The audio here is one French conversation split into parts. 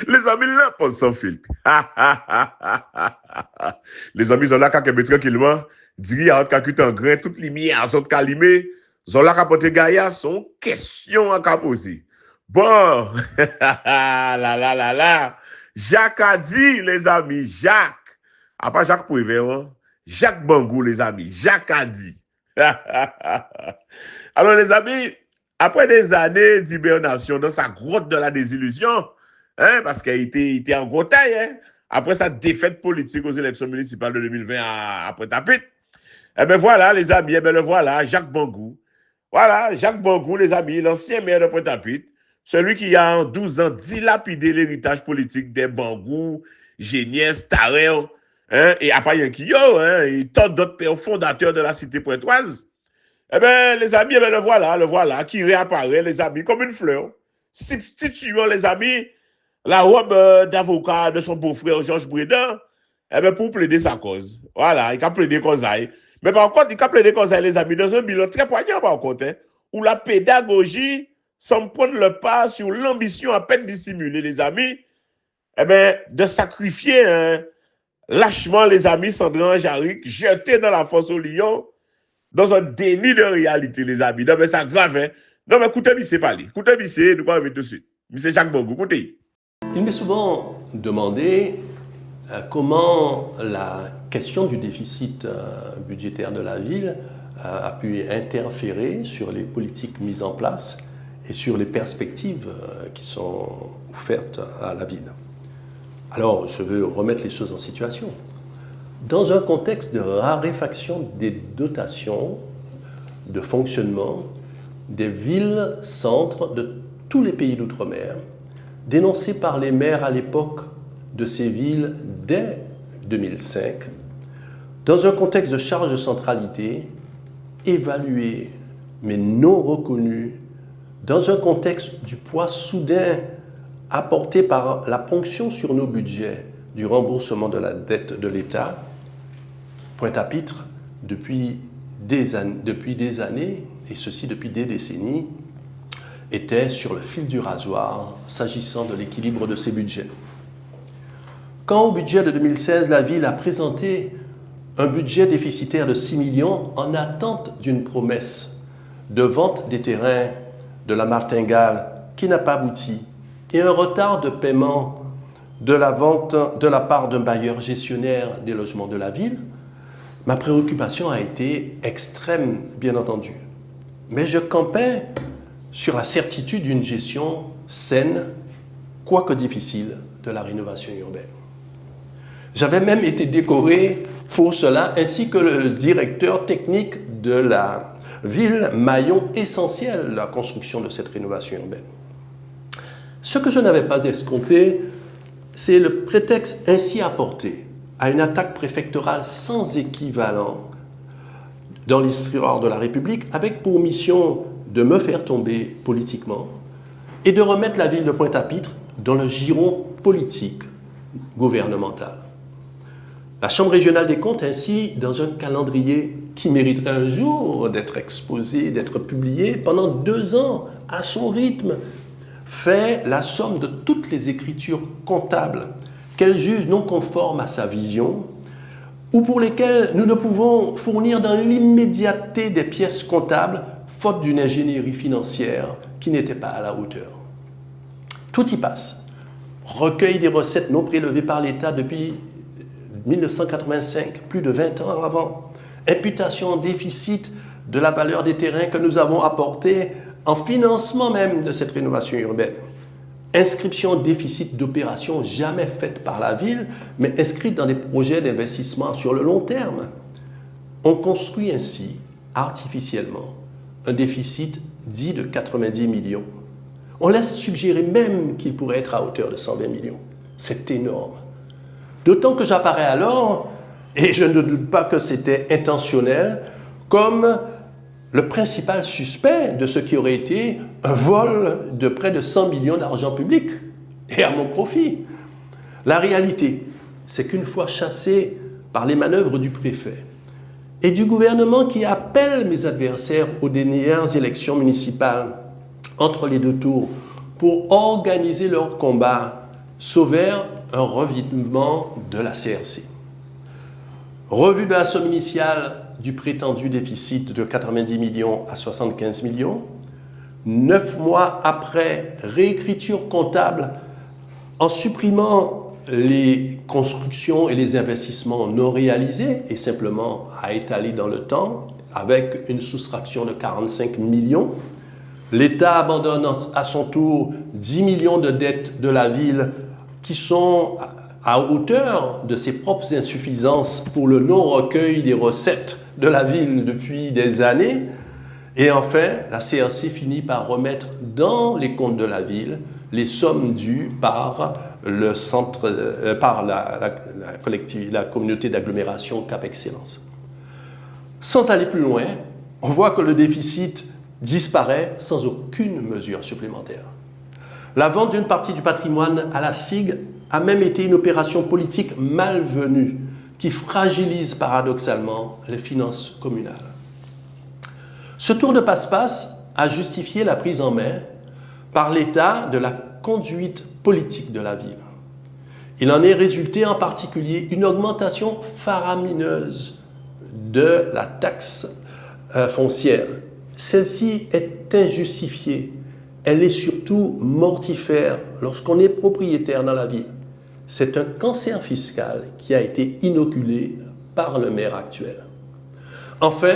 Les amis, là, pas sans filtre. Les amis, sont là, quand ils tranquillement, diri à autre qu'à en grain, toutes les lumières sont calimées, sont là, qu'à porter gaïa, sont questions à poser. Bon, là. Jacques a dit, les amis, Jacques. À pas Jacques Prévert, hein? Jacques Bangou, les amis. Jacques a dit. Alors, les amis, après des années d'hibernation dans sa grotte de la désillusion, hein, parce qu'il était en gros taille, hein, après sa défaite politique aux élections municipales de 2020 à Pointe-à-Pitre, eh bien voilà, les amis, eh bien le voilà, Jacques Bangou. Voilà, Jacques Bangou, les amis, l'ancien maire de Pointe-à-Pitre, celui qui a en 12 ans dilapidé l'héritage politique des Bangou, Géniès, Tarel, hein, et Apayakio, hein, et tant d'autres pères fondateurs de la cité pointoise. Eh bien, les amis, eh bien, le voilà, qui réapparaît, les amis, comme une fleur, substituant, les amis, la robe d'avocat de son beau-frère Georges Bredin, eh bien, pour plaider sa cause. Voilà, il a plaidé cause. Mais par contre, il a plaidé cause, les amis, dans un bilan très poignant, par contre, hein, où la pédagogie semble prendre le pas sur l'ambition à peine dissimulée, les amis, eh bien, de sacrifier hein, lâchement, les amis, Sandra Jaric, jeté dans la fosse au lion, dans un déni de réalité, les amis. Non, mais ça grave, hein. Non, mais écoutez, c'est pas lui. Écoutez, c'est, nous allons arriver tout de suite. C'est Jacques Bangou, écoutez. Il m'est souvent demandé comment la question du déficit budgétaire de la ville a pu interférer sur les politiques mises en place et sur les perspectives qui sont offertes à la ville. Alors, je veux remettre les choses en situation. Dans un contexte de raréfaction des dotations de fonctionnement des villes-centres de tous les pays d'outre-mer, dénoncées par les maires à l'époque de ces villes dès 2005, dans un contexte de charge de centralité, évaluée mais non reconnue, dans un contexte du poids soudain apporté par la ponction sur nos budgets du remboursement de la dette de l'État, Pointe-à-Pitre, depuis des années, et ceci depuis des décennies, était sur le fil du rasoir s'agissant de l'équilibre de ses budgets. Quand au budget de 2016, la ville a présenté un budget déficitaire de 6 millions en attente d'une promesse de vente des terrains de la Martingale qui n'a pas abouti et un retard de paiement de la vente de la part d'un bailleur gestionnaire des logements de la ville, ma préoccupation a été extrême, bien entendu. Mais je campais sur la certitude d'une gestion saine, quoique difficile, de la rénovation urbaine. J'avais même été décoré pour cela, ainsi que le directeur technique de la ville, maillon essentiel de la construction de cette rénovation urbaine. Ce que je n'avais pas escompté, c'est le prétexte ainsi apporté à une attaque préfectorale sans équivalent dans l'histoire de la République, avec pour mission de me faire tomber politiquement et de remettre la ville de Pointe-à-Pitre dans le giron politique gouvernemental. La Chambre régionale des comptes, ainsi, dans un calendrier qui mériterait un jour d'être exposé, d'être publié, pendant 2 ans, à son rythme, fait la somme de toutes les écritures comptables qu'elle juge non conformes à sa vision ou pour lesquelles nous ne pouvons fournir dans l'immédiateté des pièces comptables faute d'une ingénierie financière qui n'était pas à la hauteur. Tout y passe. Recueil des recettes non prélevées par l'État depuis 1985, plus de 20 ans avant. Imputation en déficit de la valeur des terrains que nous avons apportés en financement même de cette rénovation urbaine. Inscription en déficit d'opérations jamais faites par la ville, mais inscrites dans des projets d'investissement sur le long terme. On construit ainsi, artificiellement, un déficit dit de 90 millions. On laisse suggérer même qu'il pourrait être à hauteur de 120 millions. C'est énorme. D'autant que j'apparais alors, et je ne doute pas que c'était intentionnel, comme le principal suspect de ce qui aurait été un vol de près de 100 millions d'argent public, et à mon profit. La réalité, c'est qu'une fois chassé par les manœuvres du préfet et du gouvernement qui appelle mes adversaires aux dernières élections municipales entre les deux tours pour organiser leur combat sauvèrent un revivement de la CRC. Revue de la somme initiale du prétendu déficit de 90 millions à 75 millions. 9 mois après, réécriture comptable en supprimant les constructions et les investissements non réalisés et simplement à étaler dans le temps avec une soustraction de 45 millions. L'État abandonne à son tour 10 millions de dettes de la ville qui sont à hauteur de ses propres insuffisances pour le non-recueil des recettes de la ville depuis des années. Et enfin, la CRC finit par remettre dans les comptes de la ville les sommes dues par le centre, par la communauté d'agglomération Cap Excellence. Sans aller plus loin, on voit que le déficit disparaît sans aucune mesure supplémentaire. La vente d'une partie du patrimoine à la SIG a même été une opération politique malvenue qui fragilise paradoxalement les finances communales. Ce tour de passe-passe a justifié la prise en main par l'État de la conduite politique de la ville. Il en est résulté en particulier une augmentation faramineuse de la taxe foncière. Celle-ci est injustifiée. Elle est surtout mortifère lorsqu'on est propriétaire dans la ville. C'est un cancer fiscal qui a été inoculé par le maire actuel. Enfin,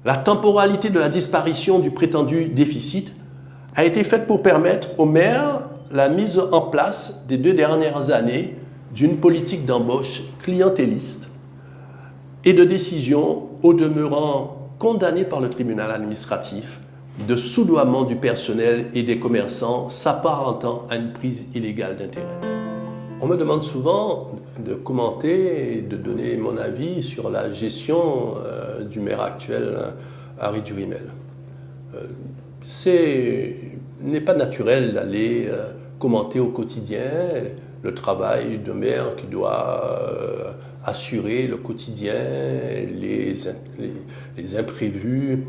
la temporalité de la disparition du prétendu déficit a été faite pour permettre au maire la mise en place des 2 dernières années d'une politique d'embauche clientéliste et de décision au demeurant condamnée par le tribunal administratif de soudoiement du personnel et des commerçants s'apparentant à une prise illégale d'intérêt. On me demande souvent de commenter et de donner mon avis sur la gestion du maire actuel, Harry Duhamel. N'est pas naturel d'aller commenter au quotidien le travail de maire qui doit assurer le quotidien, les imprévus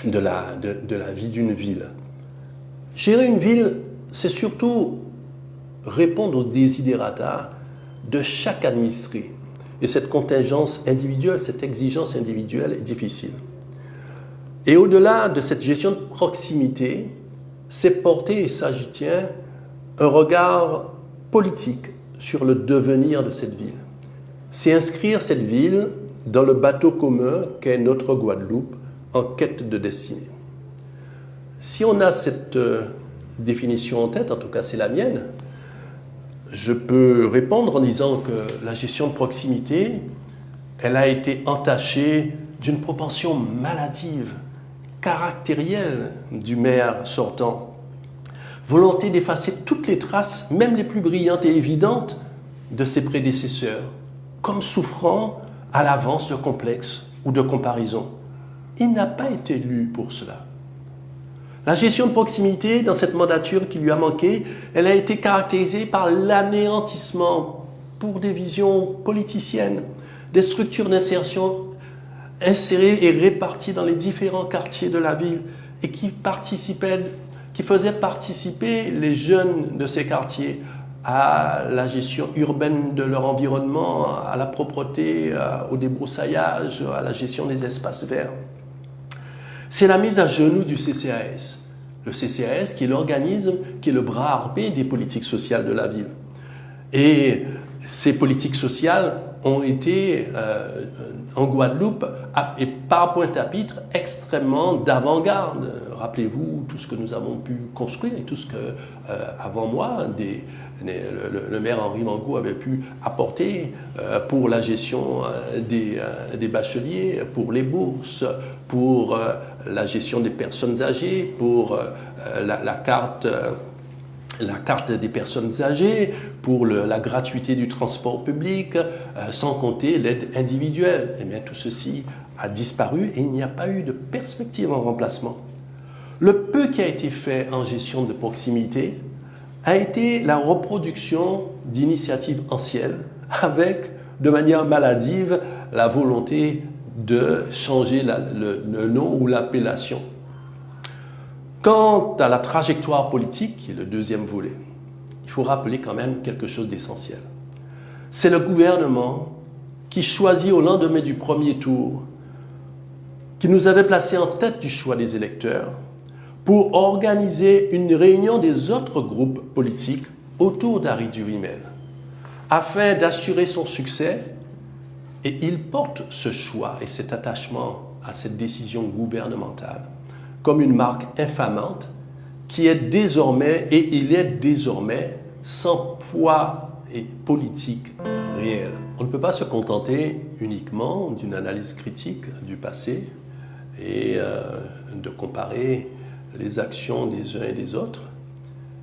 de la vie d'une ville. Gérer une ville, c'est surtout répondre aux desiderata de chaque administré. Et cette contingence individuelle, cette exigence individuelle est difficile. Et au-delà de cette gestion de proximité, c'est porter, et ça j'y tiens, un regard politique sur le devenir de cette ville. C'est inscrire cette ville dans le bateau commun qu'est notre Guadeloupe en quête de destinée. Si on a cette définition en tête, en tout cas c'est la mienne, je peux répondre en disant que la gestion de proximité, elle a été entachée d'une propension maladive, caractérielle du maire sortant. Volonté d'effacer toutes les traces, même les plus brillantes et évidentes, de ses prédécesseurs, comme souffrant à l'avance de complexes ou de comparaisons. Il n'a pas été élu pour cela. La gestion de proximité, dans cette mandature qui lui a manqué, elle a été caractérisée par l'anéantissement, pour des visions politiciennes, des structures d'insertion insérées et réparties dans les différents quartiers de la ville et qui faisaient participer les jeunes de ces quartiers à la gestion urbaine de leur environnement, à la propreté, au débroussaillage, à la gestion des espaces verts. C'est la mise à genoux du CCAS. Le CCAS qui est l'organisme, qui est le bras armé des politiques sociales de la ville. Et ces politiques sociales ont été, en Guadeloupe, et par Pointe-à-Pitre, extrêmement d'avant-garde. Rappelez-vous tout ce que nous avons pu construire et tout ce que, avant moi, le maire Henri Mangou avait pu apporter pour la gestion des bacheliers, pour les bourses, pour la gestion des personnes âgées, pour la carte des personnes âgées, pour la gratuité du transport public, sans compter l'aide individuelle. Eh bien, tout ceci a disparu et il n'y a pas eu de perspective en remplacement. Le peu qui a été fait en gestion de proximité a été la reproduction d'initiatives anciennes avec, de manière maladive, la volonté de changer le nom ou l'appellation. Quant à la trajectoire politique, qui est le deuxième volet, il faut rappeler quand même quelque chose d'essentiel. C'est le gouvernement qui choisit au lendemain du premier tour, qui nous avait placés en tête du choix des électeurs, pour organiser une réunion des autres groupes politiques autour d'Harry Durimel, afin d'assurer son succès, et il porte ce choix et cet attachement à cette décision gouvernementale comme une marque infamante qui est désormais, et il est désormais, sans poids et politique réel. On ne peut pas se contenter uniquement d'une analyse critique du passé et de comparer les actions des uns et des autres.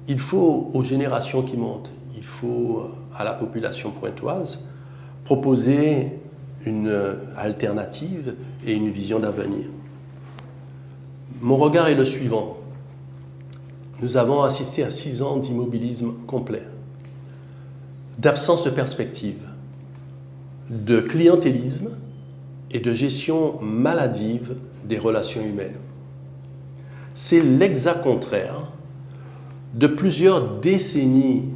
Il faut aux générations qui montent, il faut à la population pointoise proposer une alternative et une vision d'avenir. Mon regard est le suivant. Nous avons assisté à 6 ans d'immobilisme complet, d'absence de perspective, de clientélisme et de gestion maladive des relations humaines. C'est l'exact contraire de plusieurs décennies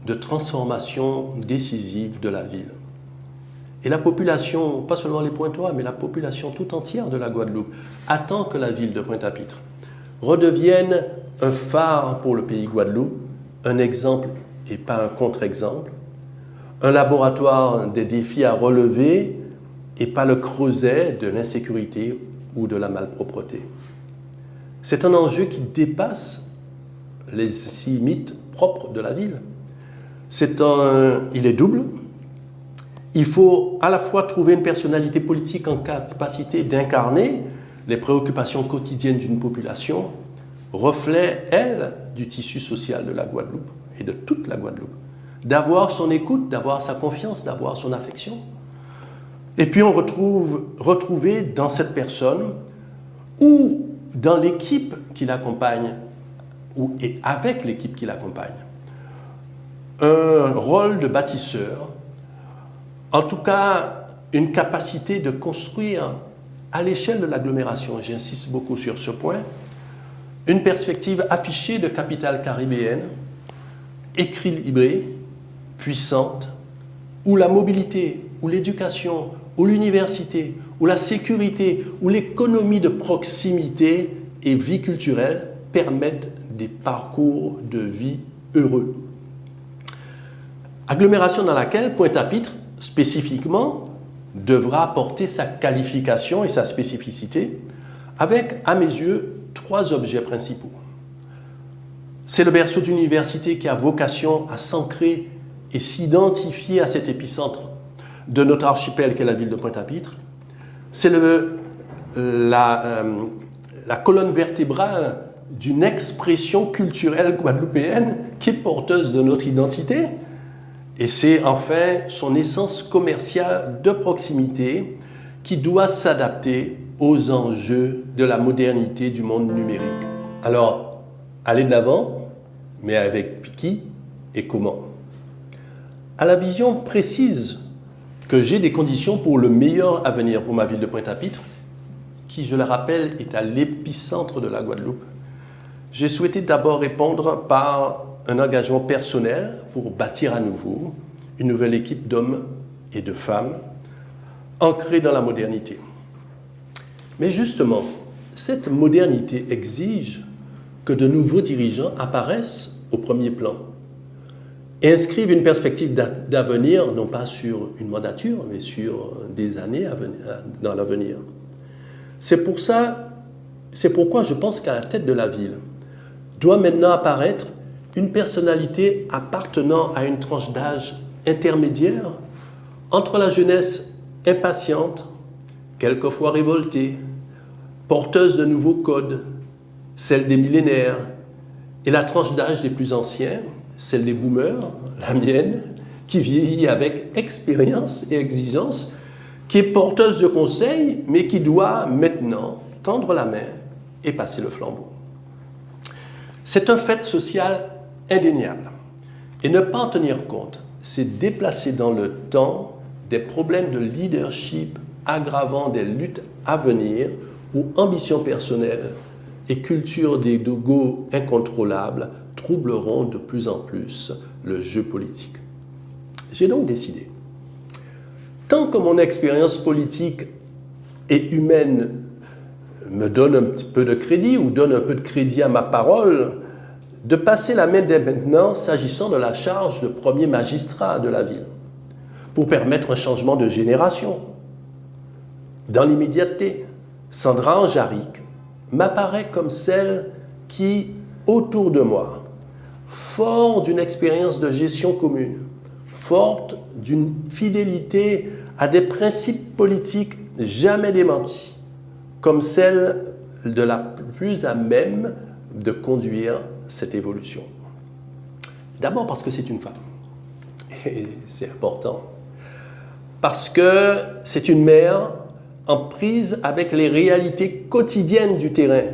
de transformation décisive de la ville. Et la population, pas seulement les Pointois, mais la population tout entière de la Guadeloupe, attend que la ville de Pointe-à-Pitre redevienne un phare pour le pays Guadeloupe, un exemple et pas un contre-exemple, un laboratoire des défis à relever et pas le creuset de l'insécurité ou de la malpropreté. C'est un enjeu qui dépasse les limites propres de la ville. Il est double. Il faut à la fois trouver une personnalité politique en capacité d'incarner les préoccupations quotidiennes d'une population, reflet, elle, du tissu social de la Guadeloupe et de toute la Guadeloupe, d'avoir son écoute, d'avoir sa confiance, d'avoir son affection. Et puis on retrouver dans cette personne ou dans l'équipe qui l'accompagne et avec l'équipe qui l'accompagne, un rôle de bâtisseur, en tout cas une capacité de construire à l'échelle de l'agglomération, j'insiste beaucoup sur ce point, une perspective affichée de capitale caribéenne, équilibrée, puissante, où la mobilité, où l'éducation, où l'université, où la sécurité, où l'économie de proximité et vie culturelle permettent des parcours de vie heureux. Agglomération dans laquelle Pointe-à-Pitre, spécifiquement, devra apporter sa qualification et sa spécificité avec, à mes yeux, 3 objets principaux. C'est le berceau d'une université qui a vocation à s'ancrer et s'identifier à cet épicentre de notre archipel qu'est la ville de Pointe-à-Pitre. C'est la colonne vertébrale d'une expression culturelle guadeloupéenne qui est porteuse de notre identité. Et c'est enfin son essence commerciale de proximité qui doit s'adapter aux enjeux de la modernité du monde numérique. Alors, aller de l'avant, mais avec qui et comment? À la vision précise que j'ai des conditions pour le meilleur avenir pour ma ville de Pointe-à-Pitre, qui, je le rappelle, est à l'épicentre de la Guadeloupe, j'ai souhaité d'abord répondre par un engagement personnel pour bâtir à nouveau une nouvelle équipe d'hommes et de femmes ancrée dans la modernité. Mais justement, cette modernité exige que de nouveaux dirigeants apparaissent au premier plan et inscrivent une perspective d'avenir, non pas sur une mandature, mais sur des années dans l'avenir. C'est pourquoi je pense qu'à la tête de la ville doit maintenant apparaître une personnalité appartenant à une tranche d'âge intermédiaire entre la jeunesse impatiente, quelquefois révoltée, porteuse de nouveaux codes, celle des millénaires, et la tranche d'âge des plus anciens, celle des boomers, la mienne, qui vieillit avec expérience et exigence, qui est porteuse de conseils, mais qui doit maintenant tendre la main et passer le flambeau. C'est un fait social indéniable. Et ne pas en tenir compte, c'est déplacer dans le temps des problèmes de leadership aggravant des luttes à venir ou ambitions personnelles et culture d'ego incontrôlable troubleront de plus en plus le jeu politique. J'ai donc décidé, tant que mon expérience politique et humaine me donne un petit peu de crédit ou donne un peu de crédit à ma parole, de passer la main dès maintenant s'agissant de la charge de premier magistrat de la ville, pour permettre un changement de génération. Dans l'immédiateté, Sandra Anjaric m'apparaît comme celle qui, autour de moi, fort d'une expérience de gestion commune, forte d'une fidélité à des principes politiques jamais démentis, comme celle de la plus à même de conduire cette évolution. D'abord parce que c'est une femme, et c'est important, parce que c'est une mère en prise avec les réalités quotidiennes du terrain.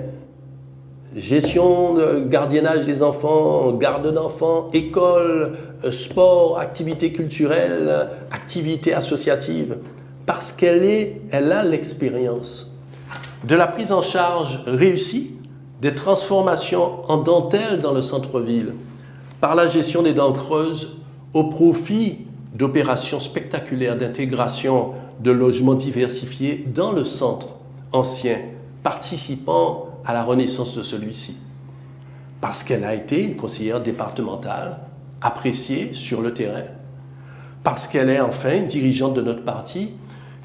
Gestion, gardiennage des enfants, garde d'enfants, école, sport, activités culturelles, activités associatives, parce elle a l'expérience de la prise en charge réussie des transformations en dentelle dans le centre-ville, par la gestion des dents creuses au profit d'opérations spectaculaires d'intégration de logements diversifiés dans le centre ancien, participant à la renaissance de celui-ci. Parce qu'elle a été une conseillère départementale appréciée sur le terrain, parce qu'elle est enfin une dirigeante de notre parti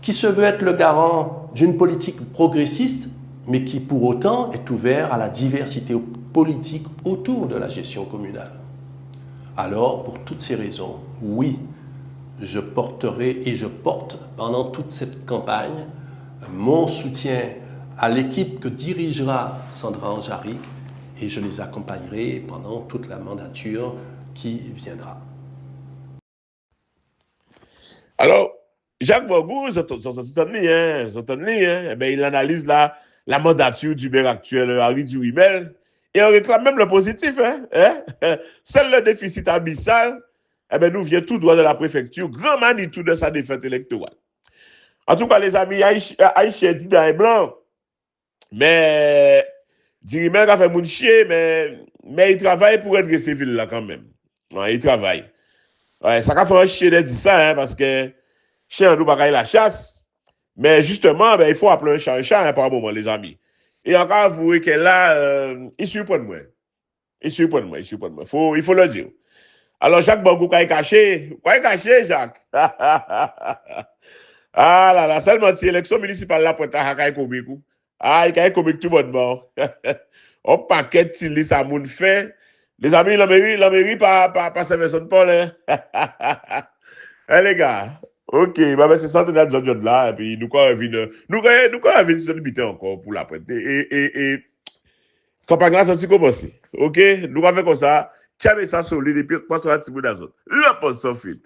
qui se veut être le garant d'une politique progressiste, mais qui pour autant est ouvert à la diversité politique autour de la gestion communale. Alors, pour toutes ces raisons, oui, je porterai et je porte pendant toute cette campagne mon soutien à l'équipe que dirigera Sandra Anjaric et je les accompagnerai pendant toute la mandature qui viendra. Alors, Jacques Borgou, il analyse la mandature du maire actuel, Henri Durimel, et on réclame même le positif. Seul le déficit abyssal nous vient tout droit de la préfecture, grand manitou de sa défaite électorale. En tout cas, les amis, Haïtien dit dans les blancs, mais Durimel a fait mon chier, mais il travaille pour redresser ville là quand même. Ouais, il travaille. Ouais, ça a fait un chier de dire ça, parce que chien nous bagaille la chasse. Mais justement, il faut appeler un chat par un moment, les amis. Et encore avouer que là, il surprend moi. Il surprend moi. Il faut le dire. Alors, Jacques Borgou, quoi est caché, Jacques? Ah là là, seulement si l'élection municipale là, pour ta comique. Ah, il y comique tout bon bon. On paquet de ça moun fait. Les amis, la mairie, pas Saint-Vincent-de-Paul, hein. Eh, les gars. Ok, c'est ça, de John là, et puis nous, quand on vient sur le bité encore pour la prêter. Et, campagne là, ça tu commence. Ok, nous, on fait comme ça. Tiens, ça solide, et puis, passe sur la tibou d'azot. La poste sans fit.